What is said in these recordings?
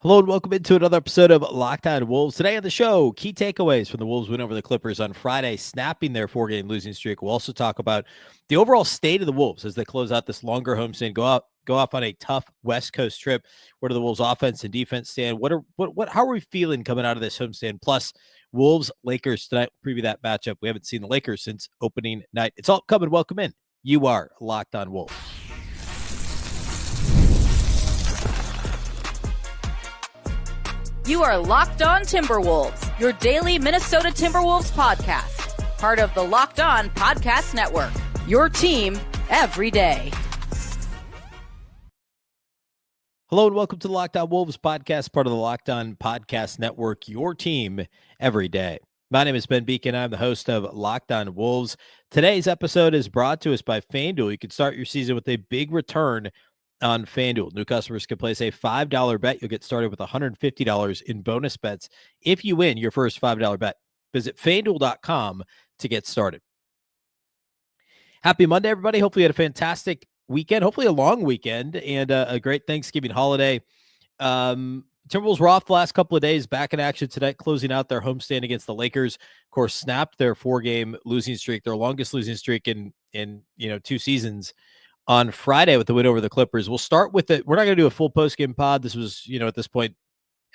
Hello and welcome into another episode of Locked On Wolves. Today on the show, key takeaways from the Wolves win over the Clippers on Friday, snapping their four-game losing streak. We'll also talk about the overall state of the Wolves as they close out this longer homestand, go off on a tough West Coast trip. Where do the Wolves' offense and defense stand? How are we feeling coming out of this homestand? Plus, Wolves Lakers tonight. We'll preview that matchup. We haven't seen the Lakers since opening night. It's all coming. Welcome in. You are Locked On Wolves. You are Locked On Timberwolves, your daily Minnesota Timberwolves podcast. Part of the Locked On Podcast Network, your team every day. Hello and welcome to the Locked On Wolves podcast, part of the Locked On Podcast Network, your team every day. My name is Ben Beecken. I'm the host of Locked On Wolves. Today's episode is brought to us by FanDuel. You can start your season with a big return on FanDuel. New customers can place a $5 bet. You'll get started with $150 in bonus bets if you win your first $5 bet. Visit FanDuel.com to get started. Happy Monday, everybody. Hopefully you had a fantastic weekend, hopefully a long weekend, and a great Thanksgiving holiday. Timberwolves were off the last couple of days, back in action tonight, closing out their homestand against the Lakers. Of course, snapped their four-game losing streak, their longest losing streak in 2 seasons, on Friday with the win over the Clippers. We'll start with it. We're not going to do a full post-game pod. This was, at this point,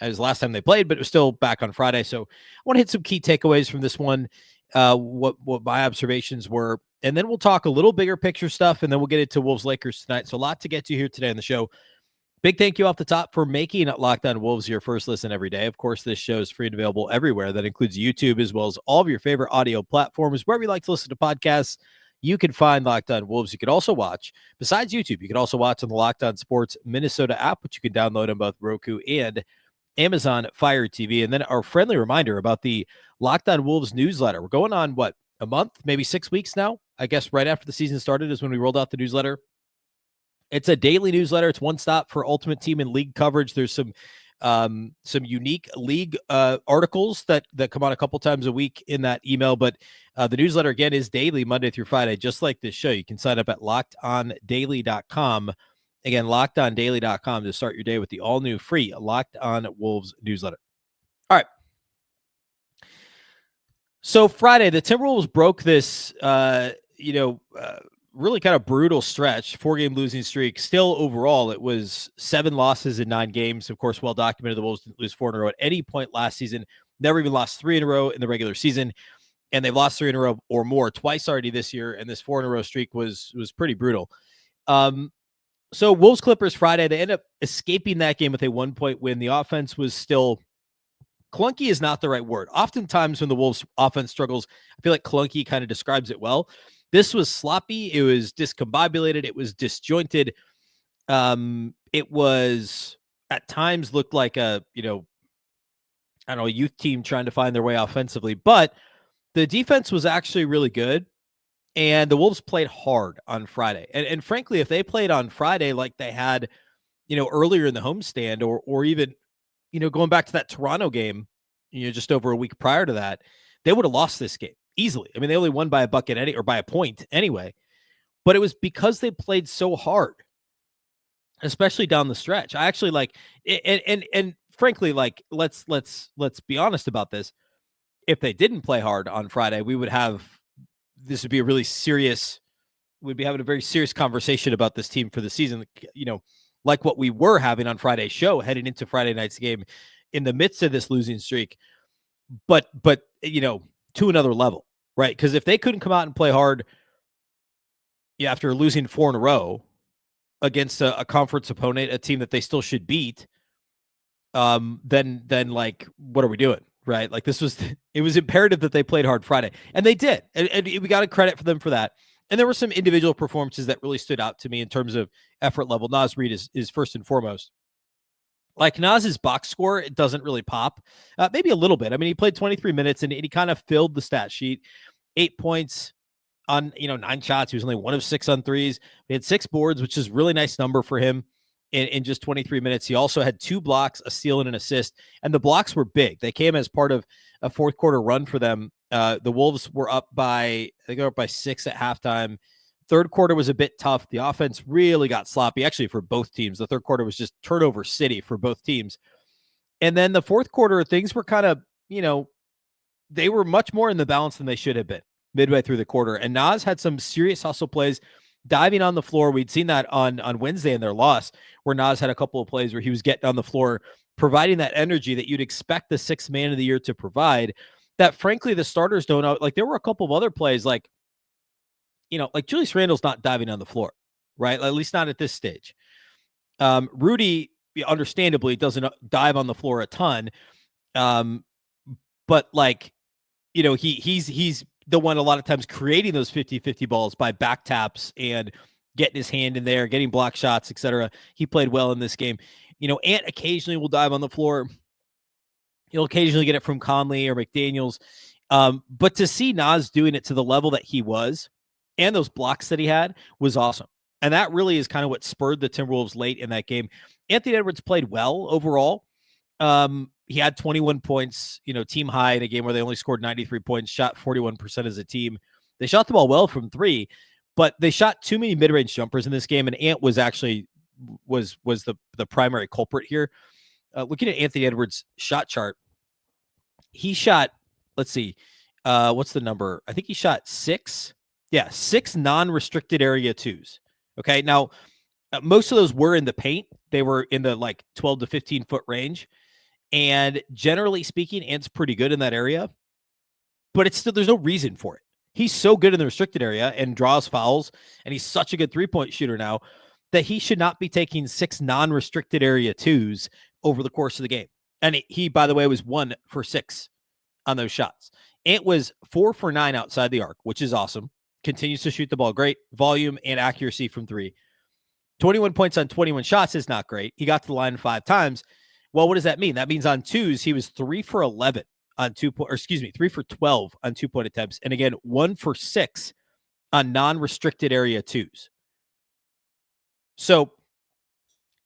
it was the last time they played, but it was still back on Friday. So I want to hit some key takeaways from this one, what my observations were, and then we'll talk a little bigger picture stuff, and then we'll get into Wolves Lakers tonight. So a lot to get to here today on the show. Big thank you off the top for making Locked On Wolves your first listen every day. Of course, this show is free and available everywhere. That includes YouTube as well as all of your favorite audio platforms. Wherever you like to listen to podcasts, you can find Locked On Wolves. You could also watch, besides YouTube, you can also watch on the Locked On Sports Minnesota app, which you can download on both Roku and Amazon Fire TV. And then our friendly reminder about the Locked On Wolves newsletter. We're going on, a month, maybe 6 weeks now? I guess right after the season started is when we rolled out the newsletter. It's a daily newsletter. It's one stop for ultimate team and league coverage. There's some unique league articles that come out a couple times a week in that email. But the newsletter, again, is daily, Monday through Friday, just like this show. You can sign up at lockedondaily.com. Again, lockedondaily.com to start your day with the all-new free Locked On Wolves newsletter. All right. So Friday, the Timberwolves broke this, really kind of brutal stretch, 4-game losing streak. Still, overall, it was 7 losses in 9 games. Of course, well documented, the Wolves didn't lose 4 in a row at any point last season. Never even lost 3 in a row in the regular season, and they've lost 3 in a row or more twice already this year. And this 4 in a row streak was pretty brutal. So Wolves Clippers Friday, they end up escaping that game with a 1-point win. The offense was still clunky is not the right word. Oftentimes when the Wolves offense struggles, I feel like clunky kind of describes it well. This was sloppy. It was discombobulated. It was disjointed. It was at times looked like a youth team trying to find their way offensively, but the defense was actually really good. And the Wolves played hard on Friday. And frankly, if they played on Friday like they had, earlier in the homestand or even, going back to that Toronto game, just over a week prior to that, they would have lost this game easily. I mean, they only won by a bucket or by a point anyway. But it was because they played so hard, especially down the stretch. I actually and frankly, let's be honest about this. If they didn't play hard on Friday, we'd be having a very serious conversation about this team for the season, like what we were having on Friday's show heading into Friday night's game in the midst of this losing streak, but to another level, right? Because if they couldn't come out and play hard after losing 4 in a row against a conference opponent, a team that they still should beat, then what are we doing? Right. It was imperative that they played hard Friday, and they did. And we got to credit for them for that. And there were some individual performances that really stood out to me in terms of effort level. Reid is first and foremost. Like Nas's box score, it doesn't really pop. Maybe a little bit. I mean, he played 23 minutes and he kind of filled the stat sheet. 8 points on 9 shots. He was only 1 of 6 on threes. He had 6 boards, which is a really nice number for him in just 23 minutes. He also had 2 blocks, a steal, and an assist. And the blocks were big. They came as part of a fourth quarter run for them. The Wolves were up by 6 at halftime. Third quarter was a bit tough. The offense really got sloppy, actually, for both teams. The third quarter was just turnover city for both teams. And then the fourth quarter, things were kind of, they were much more in the balance than they should have been midway through the quarter. And Nas had some serious hustle plays, diving on the floor. We'd seen that on Wednesday in their loss, where Nas had a couple of plays where he was getting on the floor, providing that energy that you'd expect the sixth man of the year to provide, that frankly the starters don't know. Like there were a couple of other plays, like Julius Randle's not diving on the floor, right? At least not at this stage. Rudy, understandably, doesn't dive on the floor a ton. But he's the one a lot of times creating those 50-50 balls by back taps and getting his hand in there, getting block shots, etc. He played well in this game. Ant occasionally will dive on the floor. He'll occasionally get it from Conley or McDaniels. But to see Nas doing it to the level that he was and those blocks that he had was awesome. And that really is kind of what spurred the Timberwolves late in that game. Anthony Edwards played well overall. He had 21 points, team high in a game where they only scored 93 points, shot 41% as a team. They shot the ball well from three, but they shot too many mid-range jumpers in this game. And Ant was actually was the primary culprit here. Looking at Anthony Edwards' shot chart, he shot, let's see, what's the number? I think he shot six non-restricted area twos. Okay. Now, most of those were in the paint. They were in the 12 to 15 foot range. And generally speaking, Ant's pretty good in that area, but it's still, there's no reason for it. He's so good in the restricted area and draws fouls, and he's such a good 3-point shooter now that he should not be taking 6 non-restricted area twos over the course of the game. And he, by the way, was 1 for 6 on those shots. Ant was 4 for 9 outside the arc, which is awesome. Continues to shoot the ball. Great volume and accuracy from 3. 21 points on 21 shots is not great. He got to the line 5 times. Well, what does that mean? That means on twos, he was 3 for 11 on 3 for 12 on 2-point attempts. And again, 1 for 6 on non-restricted area twos. So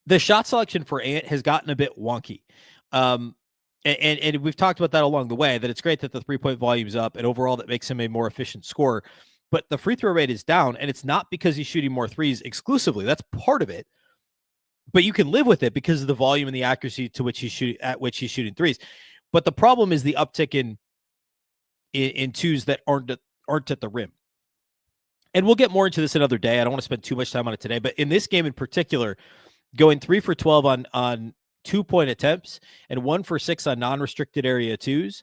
the shot selection for Ant has gotten a bit wonky. And we've talked about that along the way, that it's great that the 3-point volume is up and overall that makes him a more efficient scorer. But the free throw rate is down, and it's not because he's shooting more threes exclusively. That's part of it. But you can live with it because of the volume and the accuracy to which he's shooting threes. But the problem is the uptick in twos that aren't at the rim. And we'll get more into this another day. I don't want to spend too much time on it today. But in this game in particular, going 3 for 12 on 2-point attempts and 1 for 6 on non-restricted area twos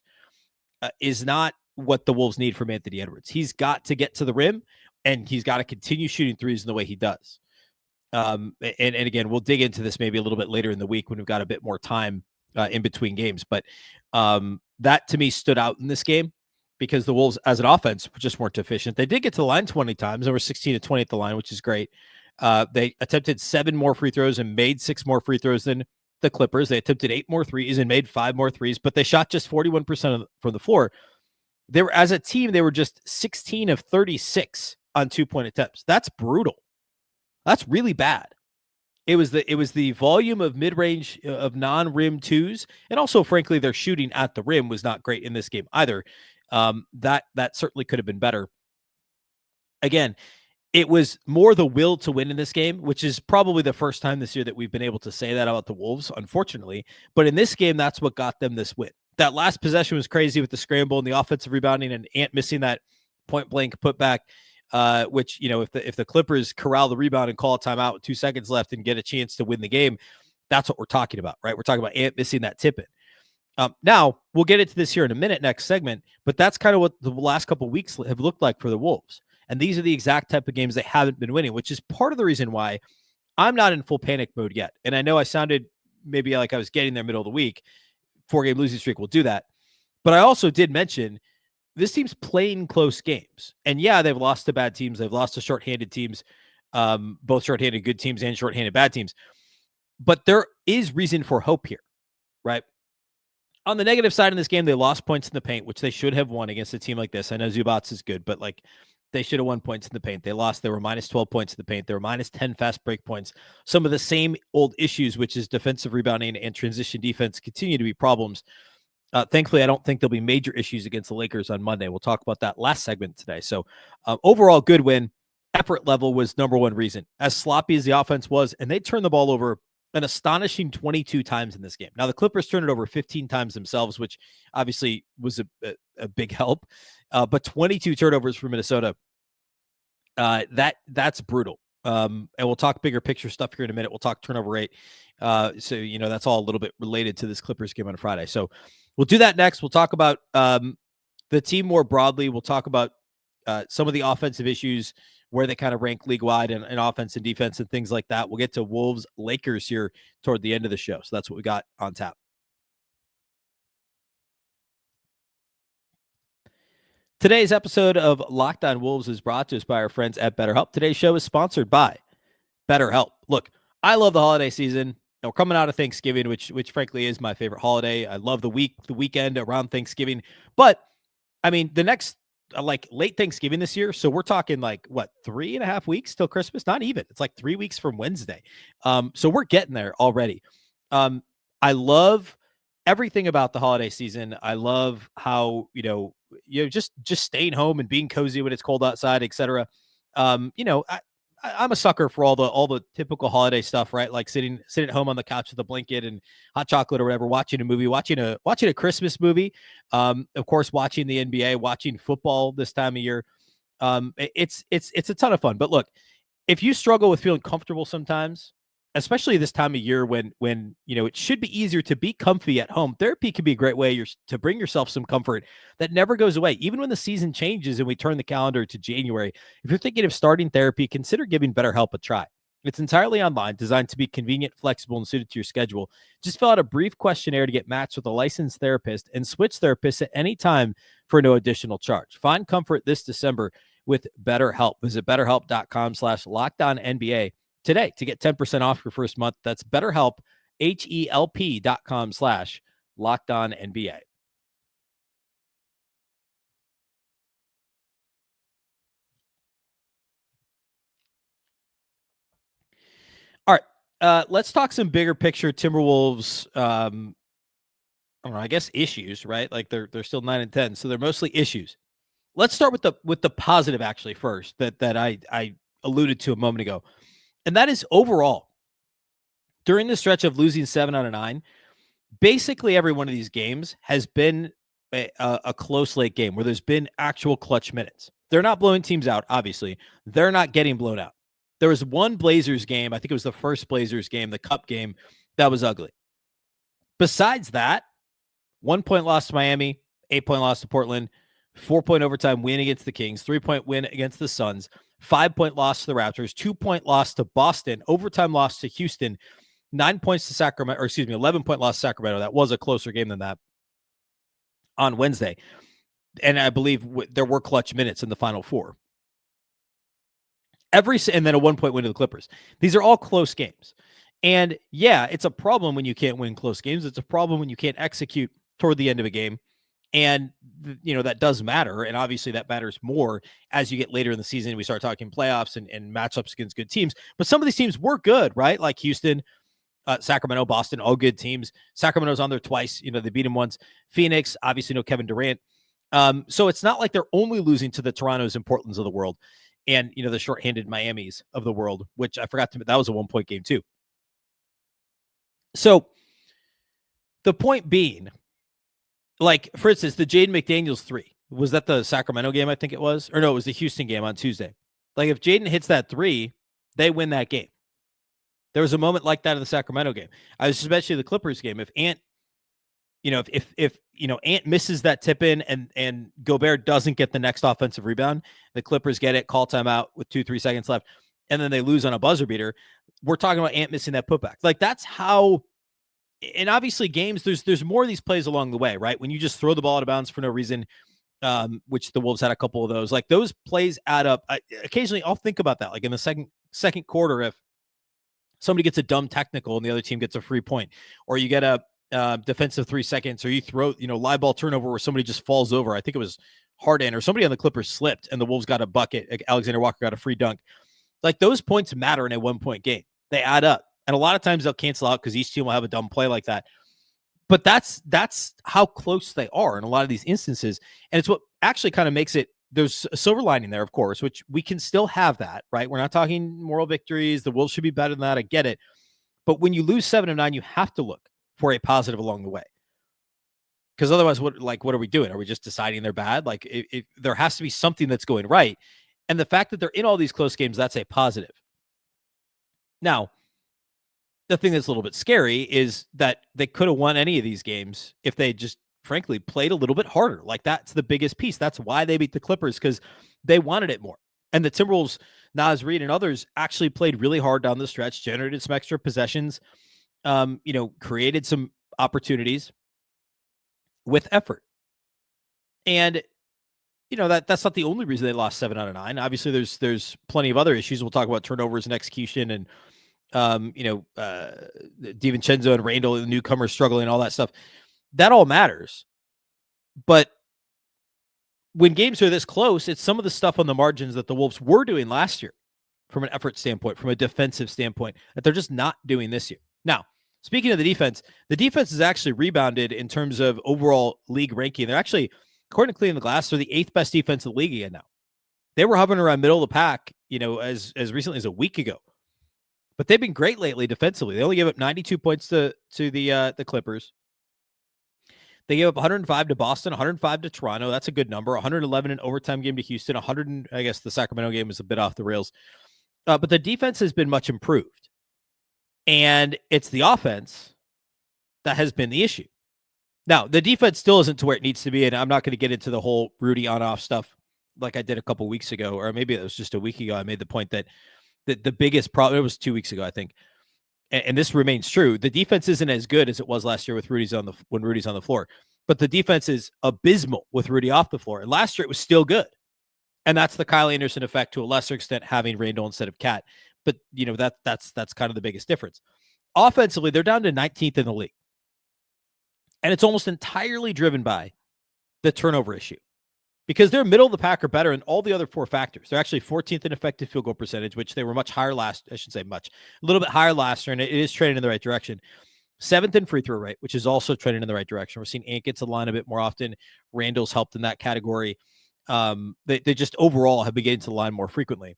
is not what the Wolves need from Anthony Edwards. He's got to get to the rim, and he's got to continue shooting threes in the way he does. And again, we'll dig into this maybe a little bit later in the week when we've got a bit more time in between games. But that to me stood out in this game because the Wolves as an offense just weren't efficient. They did get to the line 20 times. They were 16 to 20 at the line, which is great. They attempted 7 more free throws and made 6 more free throws than the Clippers. They attempted 8 more threes and made 5 more threes, but they shot just 41% from the floor. They were, as a team, they were just 16 of 36 on 2-point attempts. That's brutal. That's really bad. It was the volume of mid-range of non-rim twos, and also, frankly, their shooting at the rim was not great in this game either. That certainly could have been better. Again, it was more the will to win in this game, which is probably the first time this year that we've been able to say that about the Wolves, unfortunately. But in this game, that's what got them this win. That last possession was crazy with the scramble and the offensive rebounding and Ant missing that point-blank putback. Which, if the Clippers corral the rebound and call a timeout with 2 seconds left and get a chance to win the game, that's what we're talking about, right? We're talking about Ant missing that tip-in. Now, we'll get into this here in a minute, next segment, but that's kind of what the last couple of weeks have looked like for the Wolves. And these are the exact type of games they haven't been winning, which is part of the reason why I'm not in full panic mode yet. And I know I sounded maybe like I was getting there middle of the week. 4-game losing streak will do that. But I also did mention this team's playing close games. And yeah, they've lost to bad teams. They've lost to shorthanded teams, both shorthanded good teams and shorthanded bad teams. But there is reason for hope here, right? On the negative side in this game, they lost points in the paint, which they should have won against a team like this. I know Zubats is good, but they should have won points in the paint. They lost. They were minus 12 points in the paint. They were minus 10 fast break points. Some of the same old issues, which is defensive rebounding and transition defense, continue to be problems. Thankfully, I don't think there'll be major issues against the Lakers on Monday. We'll talk about that last segment today. So overall, good win. Effort level was number one reason. As sloppy as the offense was, and they turned the ball over an astonishing 22 times in this game. Now, the Clippers turned it over 15 times themselves, which obviously was a big help. But 22 turnovers for Minnesota, that's brutal. And we'll talk bigger picture stuff here in a minute. We'll talk turnover rate. So, that's all a little bit related to this Clippers game on Friday. So we'll do that next. We'll talk about the team more broadly. We'll talk about some of the offensive issues, where they kind of rank league-wide in offense and defense and things like that. We'll get to Wolves Lakers here toward the end of the show. So that's what we got on tap. Today's episode of Locked On Wolves is brought to us by our friends at BetterHelp. Today's show is sponsored by BetterHelp. Look, I love the holiday season. We're coming out of Thanksgiving, which frankly is my favorite holiday. I love the weekend around Thanksgiving. But, I mean, the next like late Thanksgiving this year. So we're talking like what, 3.5 weeks till Christmas? Not even. It's like 3 weeks from Wednesday. So we're getting there already. I love everything about the holiday season. I love how, just staying home and being cozy when it's cold outside, etc. I'm a sucker for all the typical holiday stuff, right? Like sitting at home on the couch with a blanket and hot chocolate or whatever, watching a movie, watching a Christmas movie. Of course, watching the NBA, watching football this time of year. It's a ton of fun. But look, if you struggle with feeling comfortable sometimes, especially this time of year when it should be easier to be comfy at home, therapy can be a great way to bring yourself some comfort that never goes away. Even when the season changes and we turn the calendar to January, if you're thinking of starting therapy, consider giving BetterHelp a try. It's entirely online, designed to be convenient, flexible, and suited to your schedule. Just fill out a brief questionnaire to get matched with a licensed therapist and switch therapists at any time for no additional charge. Find comfort this December with BetterHelp. Visit BetterHelp.com/LockedOnNBA today to get 10% off your first month. That's BetterHelp, HELP.com/LockedOnNBA. All right. Let's talk some bigger picture Timberwolves. I don't know, I guess issues, right? Like they're still 9-10, so they're mostly issues. Let's start with the positive actually first that I alluded to a moment ago. And that is overall, during the stretch of losing 7 out of 9, basically every one of these games has been a close late game where there's been actual clutch minutes. They're not blowing teams out, obviously. They're not getting blown out. There was one Blazers game, I think it was the first Blazers game, the Cup game, that was ugly. Besides that, 1-point loss to Miami, 8-point loss to Portland, 4-point overtime win against the Kings, 3-point win against the Suns, 5-point loss to the Raptors, 2-point loss to Boston, overtime loss to Houston, 9 points to Sacramento, or 11-point loss to Sacramento. That was a closer game than that on Wednesday. And I believe there were clutch minutes in the final four. And then a 1-point win to the Clippers. These are all close games. And yeah, it's a problem when you can't win close games. It's a problem when you can't execute toward the end of a game. And, that does matter. And obviously that matters more as you get later in the season. We start talking playoffs and matchups against good teams. But some of these teams were good, right? Like Houston, Sacramento, Boston, all good teams. Sacramento's on there twice. They beat them once. Phoenix, obviously no Kevin Durant. So it's not like they're only losing to the Torontos and Portlands of the world and, the shorthanded Miamis of the world, which I forgot that was a 1-point game too. So the point being, like, for instance, the Jaden McDaniels 3, was that the Sacramento game? I think it was, or no, it was the Houston game on Tuesday. Like if Jaden hits that 3, they win that game. There was a moment like that in the Sacramento game. I was especially the Clippers game. If Ant, if Ant misses that tip in and Gobert doesn't get the next offensive rebound, the Clippers get it, call timeout with 2-3 seconds left, and then they lose on a buzzer beater. We're talking about Ant missing that putback. Like that's how. And obviously games, there's more of these plays along the way, right? When you just throw the ball out of bounds for no reason, which the Wolves had a couple of those. Like those plays add up. Occasionally, I'll think about that. Like in the second quarter, if somebody gets a dumb technical and the other team gets a free point, or you get a defensive 3 seconds, or you throw, live ball turnover where somebody just falls over. I think it was Harden or somebody on the Clippers slipped and the Wolves got a bucket. Alexander Walker got a free dunk. Like those points matter in a 1-point game. They add up. And a lot of times they'll cancel out because each team will have a dumb play like that. But that's how close they are in a lot of these instances. And it's what actually kind of makes it, there's a silver lining there, of course, which we can still have that, right? We're not talking moral victories. The Wolves should be better than that. I get it. But when you lose 7 of 9, you have to look for a positive along the way. Because otherwise, what are we doing? Are we just deciding they're bad? Like, there has to be something that's going right. And the fact that they're in all these close games, that's a positive. Now, the thing that's a little bit scary is that they could have won any of these games if they just, frankly, played a little bit harder. Like, that's the biggest piece. That's why they beat the Clippers, because they wanted it more. And the Timberwolves, Reid, and others actually played really hard down the stretch, generated some extra possessions, created some opportunities with effort. And that's not the only reason they lost 7 out of 9. Obviously, there's plenty of other issues. We'll talk about turnovers and execution, and DiVincenzo and Randle, the newcomers struggling, all that stuff. That all matters. But when games are this close, it's some of the stuff on the margins that the Wolves were doing last year from an effort standpoint, from a defensive standpoint, that they're just not doing this year. Now, speaking of the defense has actually rebounded in terms of overall league ranking. They're actually, according to Clean the Glass, they're the 8th best defense in the league again now. They were hovering around middle of the pack, as recently as a week ago. But they've been great lately defensively. They only gave up 92 points to the Clippers. They gave up 105 to Boston, 105 to Toronto. That's a good number. 111 in overtime game to Houston. 100. I guess the Sacramento game was a bit off the rails. But the defense has been much improved. And it's the offense that has been the issue. Now, the defense still isn't to where it needs to be, and I'm not going to get into the whole Rudy on-off stuff like I did a couple weeks ago, or maybe it was just a week ago. I made the point that the biggest problem, it was 2 weeks ago, I think, and this remains true. The defense isn't as good as it was last year with when Rudy's on the floor, but the defense is abysmal with Rudy off the floor. And last year it was still good. And that's the Kyle Anderson effect to a lesser extent, having Randle instead of Cat. But that's kind of the biggest difference. Offensively, they're down to 19th in the league. And it's almost entirely driven by the turnover issue, because they're middle of the pack or better in all the other 4 factors. They're actually 14th in effective field goal percentage, which they were much higher a little bit higher last year, and it is trending in the right direction. 7th in free throw rate, which is also trending in the right direction. We're seeing Ant gets a line a bit more often. Randall's helped in that category. They just overall have been getting to the line more frequently.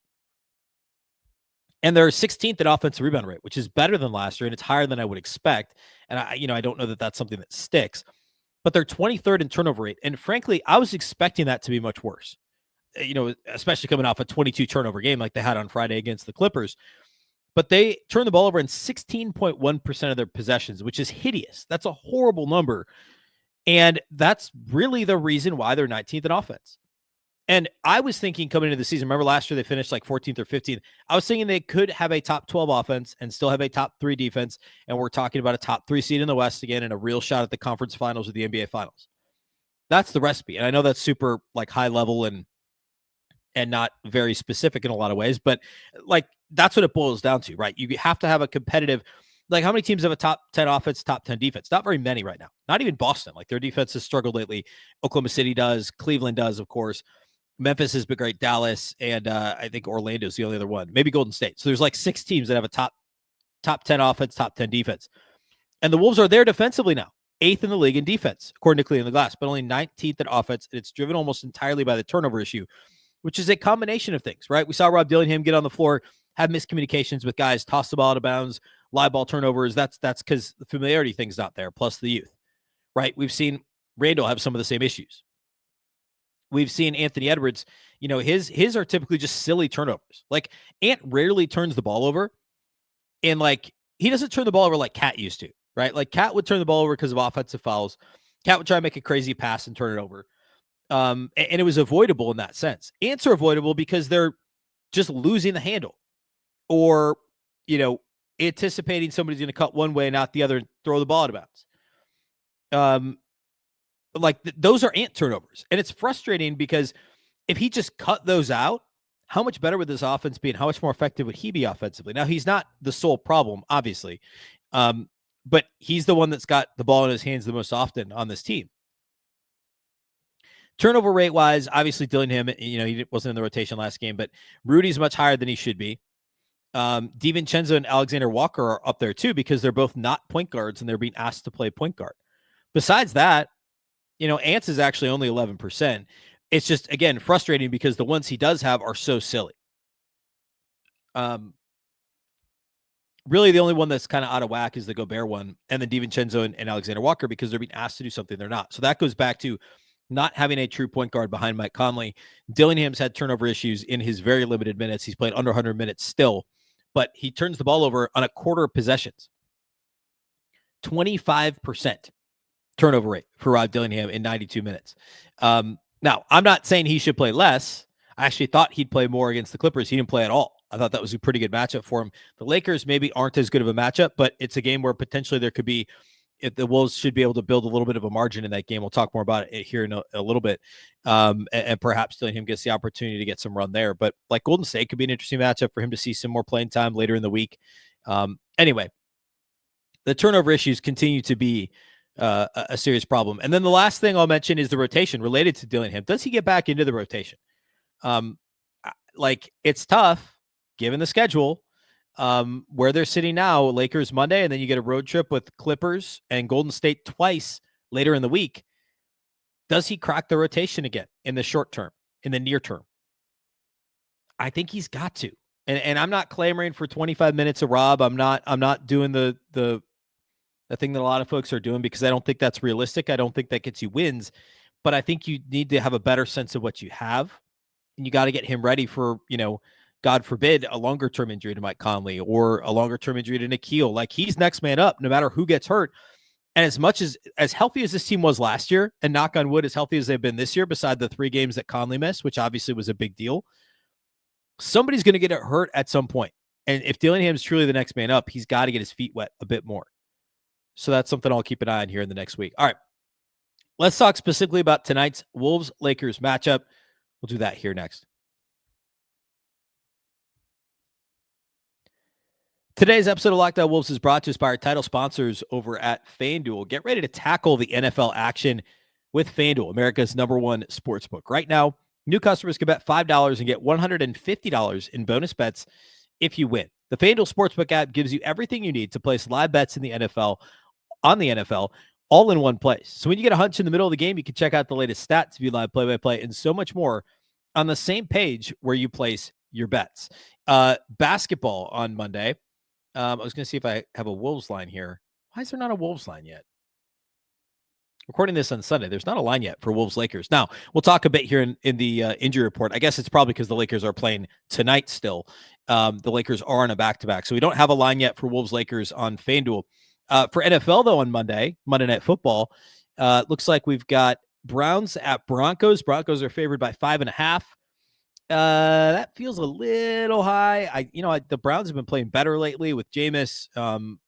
And they're 16th in offensive rebound rate, which is better than last year, and it's higher than I would expect. And I don't know that that's something that sticks. But they're 23rd in turnover rate. And frankly, I was expecting that to be much worse, especially coming off a 22 turnover game like they had on Friday against the Clippers. But they turn the ball over in 16.1% of their possessions, which is hideous. That's a horrible number. And that's really the reason why they're 19th in offense. And I was thinking coming into the season, remember last year they finished like 14th or 15th. I was thinking they could have a top 12 offense and still have a top 3 defense. And we're talking about a top 3 seed in the West again and a real shot at the conference finals of the NBA finals. That's the recipe. And I know that's super like high level and not very specific in a lot of ways, but like that's what it boils down to, right? You have to have a competitive, like how many teams have a top 10 offense, top 10 defense? Not very many right now. Not even Boston. Like their defense has struggled lately. Oklahoma City does. Cleveland does, of course. Memphis has been great. Dallas, and I think Orlando's the only other one. Maybe Golden State. So there's like 6 teams that have a top 10 offense, top 10 defense. And the Wolves are there defensively now. 8th in the league in defense, according to Clean the Glass, but only 19th in offense. And it's driven almost entirely by the turnover issue, which is a combination of things, right? We saw Rob Dillingham get on the floor, have miscommunications with guys, toss the ball out of bounds, live ball turnovers. That's because the familiarity thing's not there, plus the youth, right? We've seen Randle have some of the same issues. We've seen Anthony Edwards, his are typically just silly turnovers. Like Ant rarely turns the ball over, and like he doesn't turn the ball over like Cat used to, right? Like Cat would turn the ball over because of offensive fouls. Cat would try to make a crazy pass and turn it over. And it was avoidable in that sense. Ants are avoidable because they're just losing the handle or, anticipating somebody's going to cut one way and not the other and throw the ball out of bounds. Those are Ant turnovers. And it's frustrating because if he just cut those out, how much better would this offense be and how much more effective would he be offensively? Now, he's not the sole problem, obviously, but he's the one that's got the ball in his hands the most often on this team. Turnover rate wise, obviously Dillingham, he wasn't in the rotation last game, but Rudy's much higher than he should be. DiVincenzo and Alexander Walker are up there too because they're both not point guards and they're being asked to play point guard. Besides that, Ants is actually only 11%. It's just, again, frustrating because the ones he does have are so silly. Really, the only one that's kind of out of whack is the Gobert one, and then DiVincenzo and Alexander Walker, because they're being asked to do something they're not. So that goes back to not having a true point guard behind Mike Conley. Dillingham's had turnover issues in his very limited minutes. He's played under 100 minutes still, but he turns the ball over on a quarter of possessions. 25% turnover rate for Rod Dillingham in 92 minutes. Now, I'm not saying he should play less. I actually thought he'd play more against the Clippers. He didn't play at all. I thought that was a pretty good matchup for him. The Lakers maybe aren't as good of a matchup, but it's a game where potentially there could be, if the Wolves should be able to build a little bit of a margin in that game. We'll talk more about it here in a little bit. And perhaps Dillingham gets the opportunity to get some run there. But like Golden State could be an interesting matchup for him to see some more playing time later in the week. Anyway, the turnover issues continue to be a serious problem. And then the last thing I'll mention is the rotation related to Dillingham. Does he get back into the rotation? Like, it's tough given the schedule, where they're sitting now. Lakers Monday, and then you get a road trip with Clippers and Golden State twice later in the week. Does he crack the rotation again in the short term, in the near term? I think he's got to. And I'm not clamoring for 25 minutes of Rob. I'm not doing the thing that a lot of folks are doing, because I don't think that's realistic. I don't think that gets you wins, but I think you need to have a better sense of what you have, and you got to get him ready for, God forbid, a longer term injury to Mike Conley or a longer term injury to Nikhil. Like, he's next man up no matter who gets hurt. And as much as healthy as this team was last year, and knock on wood, as healthy as they've been this year, beside the 3 games that Conley missed, which obviously was a big deal, somebody's going to get hurt at some point. And if Dillingham is truly the next man up, he's got to get his feet wet a bit more. So that's something I'll keep an eye on here in the next week. All right, let's talk specifically about tonight's Wolves-Lakers matchup. We'll do that here next. Today's episode of Locked On Wolves is brought to us by our title sponsors over at FanDuel. Get ready to tackle the NFL action with FanDuel, America's #1 sportsbook. Right now, new customers can bet $5 and get $150 in bonus bets if you win. The FanDuel Sportsbook app gives you everything you need to place live bets in the NFL, on the NFL, all in one place. So when you get a hunch in the middle of the game, you can check out the latest stats, view live play-by-play, and so much more on the same page where you place your bets. Basketball on Monday. I was going to see if I have a Wolves line here. Why is there not a Wolves line yet? Recording this on Sunday, there's not a line yet for Wolves-Lakers. Now, we'll talk a bit here in the injury report. I guess it's probably because the Lakers are playing tonight still. The Lakers are on a back-to-back, so we don't have a line yet for Wolves-Lakers on FanDuel. For NFL, though, on Monday Night Football, looks like we've got Browns at Broncos. Broncos are favored by 5.5. That feels a little high. The Browns have been playing better lately with Jameis. I'm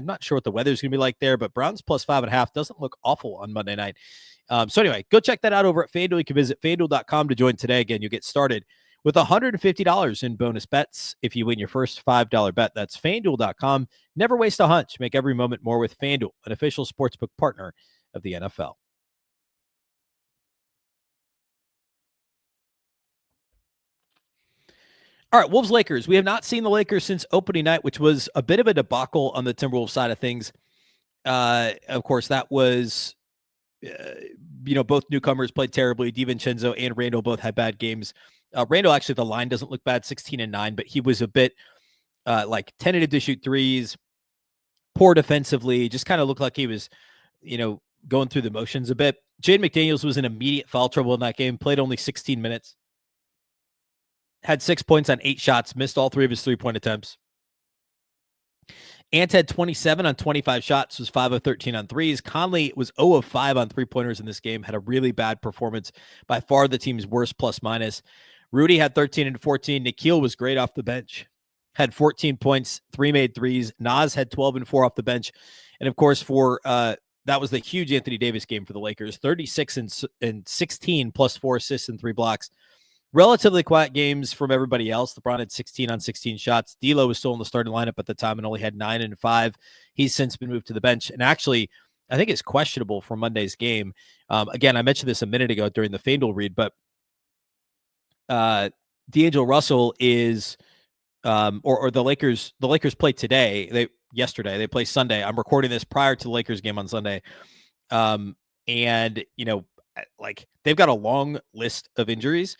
not sure what the weather's going to be like there, but Browns plus 5.5 doesn't look awful on Monday night. So anyway, go check that out over at FanDuel. You can visit FanDuel.com to join today. Again, you'll get started with $150 in bonus bets if you win your first $5 bet. That's FanDuel.com. Never waste a hunch. Make every moment more with FanDuel, an official sportsbook partner of the NFL. All right, Wolves-Lakers. We have not seen the Lakers since opening night, which was a bit of a debacle on the Timberwolves side of things. Of course, that was, both newcomers played terribly. DiVincenzo and Randle both had bad games. Randle, actually, the line doesn't look bad, 16-9, but he was a bit tentative to shoot threes, poor defensively, just kind of looked like he was, going through the motions a bit. Jaden McDaniels was in immediate foul trouble in that game, played only 16 minutes. Had 6 points on 8 shots, missed all 3 of his 3-point attempts. Ant had 27 on 25 shots, was 5 of 13 on threes. Conley was 0 of 5 on 3-pointers in this game, had a really bad performance, by far the team's worst plus-minus. Rudy had 13 and 14. Nikhil was great off the bench, had 14 points, 3 made threes. Naz had 12 and 4 off the bench. And of course, that was the huge Anthony Davis game for the Lakers, 36 and 16 plus 4 assists and 3 blocks. Relatively quiet games from everybody else. LeBron had 16 on 16 shots. D'Lo was still in the starting lineup at the time and only had 9 and 5. He's since been moved to the bench. And actually, I think it's questionable for Monday's game. Again, I mentioned this a minute ago during the FanDuel read, but D'Angelo Russell is, or the Lakers play today. Yesterday. They play Sunday. I'm recording this prior to the Lakers game on Sunday. And, they've got a long list of injuries,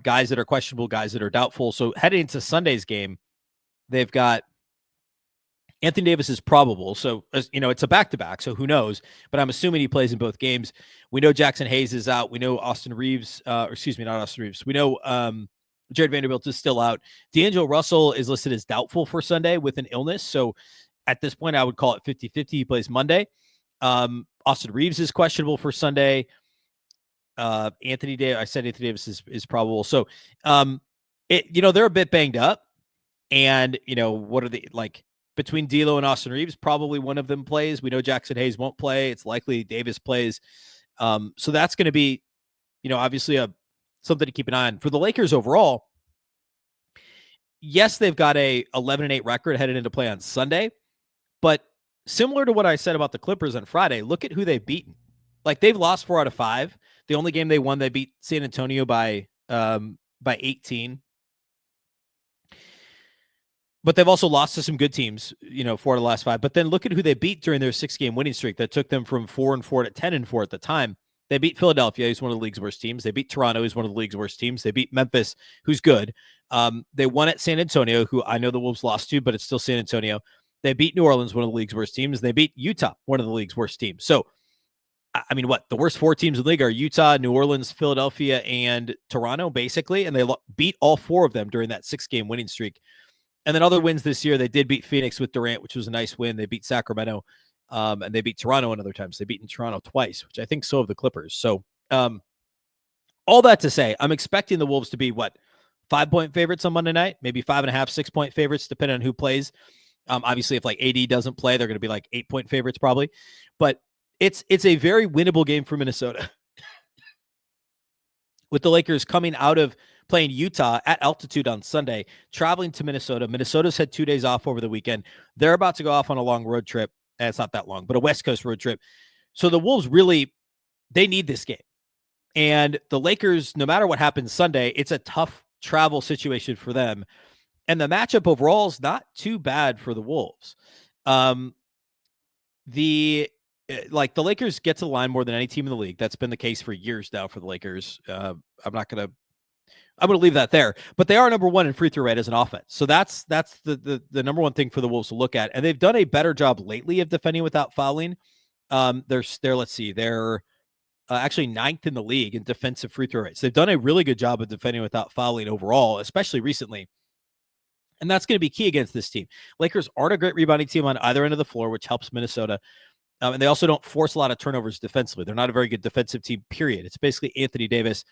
guys that are questionable, guys that are doubtful. So heading into Sunday's game, they've got Anthony Davis is probable. So, it's a back-to-back, so who knows? But I'm assuming he plays in both games. We know Jackson Hayes is out. We know Austin Reeves, not Austin Reeves. We know Jared Vanderbilt is still out. D'Angelo Russell is listed as doubtful for Sunday with an illness. So at this point, I would call it 50-50. He plays Monday. Austin Reeves is questionable for Sunday. Anthony Davis is probable. So, they're a bit banged up. And, what are between D'Lo and Austin Reeves, probably one of them plays. We know Jackson Hayes won't play. It's likely Davis plays. So that's going to be, obviously something to keep an eye on. For the Lakers overall, yes, they've got a 11-8 record headed into play on Sunday, but similar to what I said about the Clippers on Friday, look at who they've beaten. They've lost 4 out of 5. The only game they won, they beat San Antonio by 18. But they've also lost to some good teams, 4 out of the last 5. But then look at who they beat during their 6-game winning streak that took them from 4-4 to 10-4 at the time. They beat Philadelphia, who's one of the league's worst teams. They beat Toronto, who's one of the league's worst teams. They beat Memphis, who's good. They won at San Antonio, who I know the Wolves lost to, but it's still San Antonio. They beat New Orleans, one of the league's worst teams. They beat Utah, one of the league's worst teams. So, the worst 4 teams in the league are Utah, New Orleans, Philadelphia, and Toronto, basically. And they beat all 4 of them during that 6-game winning streak. And then other wins this year, they did beat Phoenix with Durant, which was a nice win. They beat Sacramento, and they beat Toronto another time. So they beat Toronto twice, which I think so have the Clippers. So all that to say, I'm expecting the Wolves to be, 5-point favorites on Monday night, maybe 5.5, 6-point favorites, depending on who plays. Obviously, if AD doesn't play, they're going to be 8-point favorites probably. But it's a very winnable game for Minnesota. With the Lakers coming out of playing Utah at altitude on Sunday, traveling to Minnesota. Minnesota's had 2 days off over the weekend. They're about to go off on a long road trip. And it's not that long, but a West Coast road trip. So the Wolves they need this game. And the Lakers, no matter what happens Sunday, it's a tough travel situation for them. And the matchup overall is not too bad for the Wolves. The Lakers get to the line more than any team in the league. That's been the case for years now for the Lakers. I'm going to leave that there, but they are number 1 in free throw rate as an offense. So that's the number 1 thing for the Wolves to look at. And they've done a better job lately of defending without fouling. They're actually 9th in the league in defensive free throw rates. They've done a really good job of defending without fouling overall, especially recently. And that's going to be key against this team. Lakers aren't a great rebounding team on either end of the floor, which helps Minnesota. And they also don't force a lot of turnovers defensively. They're not a very good defensive team, period. It's basically Anthony Davis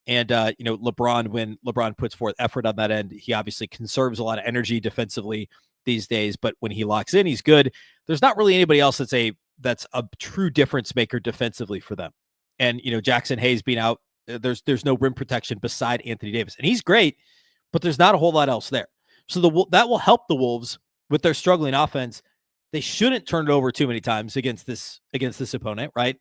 and, LeBron. When LeBron puts forth effort on that end, he obviously conserves a lot of energy defensively these days. But when he locks in, he's good. There's not really anybody else that's a true difference maker defensively for them. And, Jackson Hayes being out, there's no rim protection beside Anthony Davis. And he's great, but there's not a whole lot else there. So that will help the Wolves with their struggling offense. They shouldn't turn it over too many times against this opponent, right?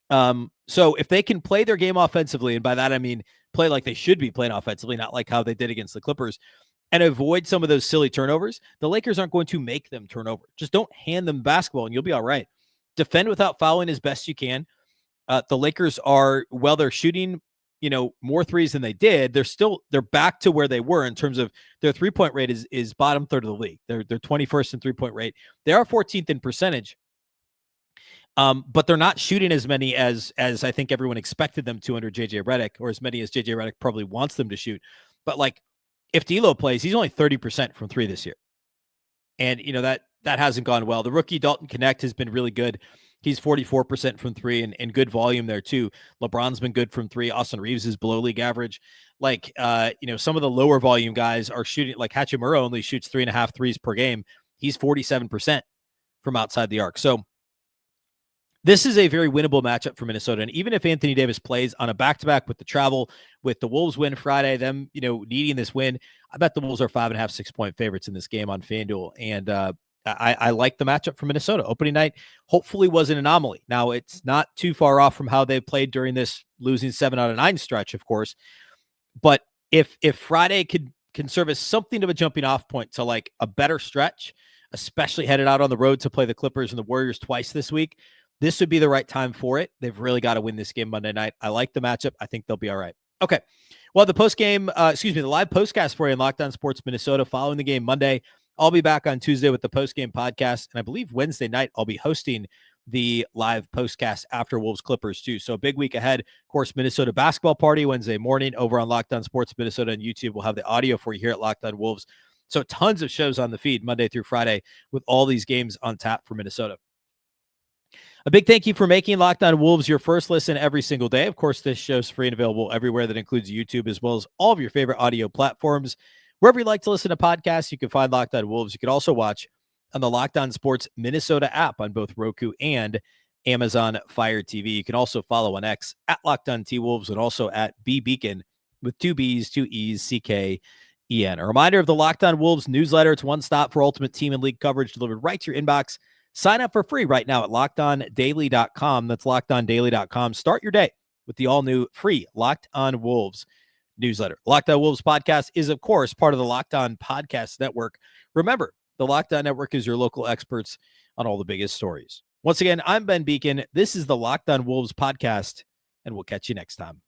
So if they can play their game offensively, and by that I mean play like they should be playing offensively, not like how they did against the Clippers, and avoid some of those silly turnovers, the Lakers aren't going to make them turn over. Just don't hand them basketball and you'll be all right. Defend without fouling as best you can. The Lakers they're shooting, more threes than they did. They're back to where they were in terms of their 3-point rate is bottom third of the league. They're 21st in 3-point rate. They are 14th in percentage. But they're not shooting as many as I think everyone expected them to under JJ Redick, or as many as JJ Redick probably wants them to shoot. But if D'Lo plays, he's only 30% from 3 this year. And that hasn't gone well. The rookie Dalton Connect has been really good. He's 44% from 3 and good volume there too. LeBron's been good from 3. Austin Reeves is below league average. Some of the lower volume guys are shooting, like Hachimura only shoots 3.5 threes per game. He's 47% from outside the arc. So this is a very winnable matchup for Minnesota. And even if Anthony Davis plays on a back-to-back with the travel, with the Wolves win Friday, them, needing this win, I bet the Wolves are 5.5, 6-point favorites in this game on FanDuel. And, I like the matchup for Minnesota. Opening night hopefully was an anomaly. Now, it's not too far off from how they played during this losing 7 out of 9 stretch, of course. But if Friday can serve as something of a jumping off point to a better stretch, especially headed out on the road to play the Clippers and the Warriors twice this week, this would be the right time for it. They've really got to win this game Monday night. I like the matchup. I think they'll be all right. Okay. Well, the live postcast for you in Locked On Sports Minnesota following the game Monday. I'll be back on Tuesday with the post-game podcast, and I believe Wednesday night I'll be hosting the live postcast after Wolves Clippers too. So a big week ahead. Of course, Minnesota basketball party Wednesday morning over on Locked On Sports Minnesota and YouTube. We'll have the audio for you here at Locked On Wolves. So tons of shows on the feed Monday through Friday with all these games on tap for Minnesota. A big thank you for making Locked On Wolves your first listen every single day. Of course, this show's free and available everywhere. That includes YouTube as well as all of your favorite audio platforms. Wherever you like to listen to podcasts, you can find Locked On Wolves. You can also watch on the Locked On Sports Minnesota app on both Roku and Amazon Fire TV. You can also follow on X at Locked On T-Wolves and also at Beecken with 2 B's, 2 E's, C-K-E-N. A reminder of the Locked On Wolves newsletter. It's one stop for ultimate team and league coverage delivered right to your inbox. Sign up for free right now at LockedOnDaily.com. That's LockedOnDaily.com. Start your day with the all-new free Locked On Wolves newsletter. Locked On Wolves podcast is, of course, part of the Locked On Podcast Network. Remember, the Locked On Network is your local experts on all the biggest stories. Once again, I'm Ben Beecken. This is the Locked On Wolves podcast, and we'll catch you next time.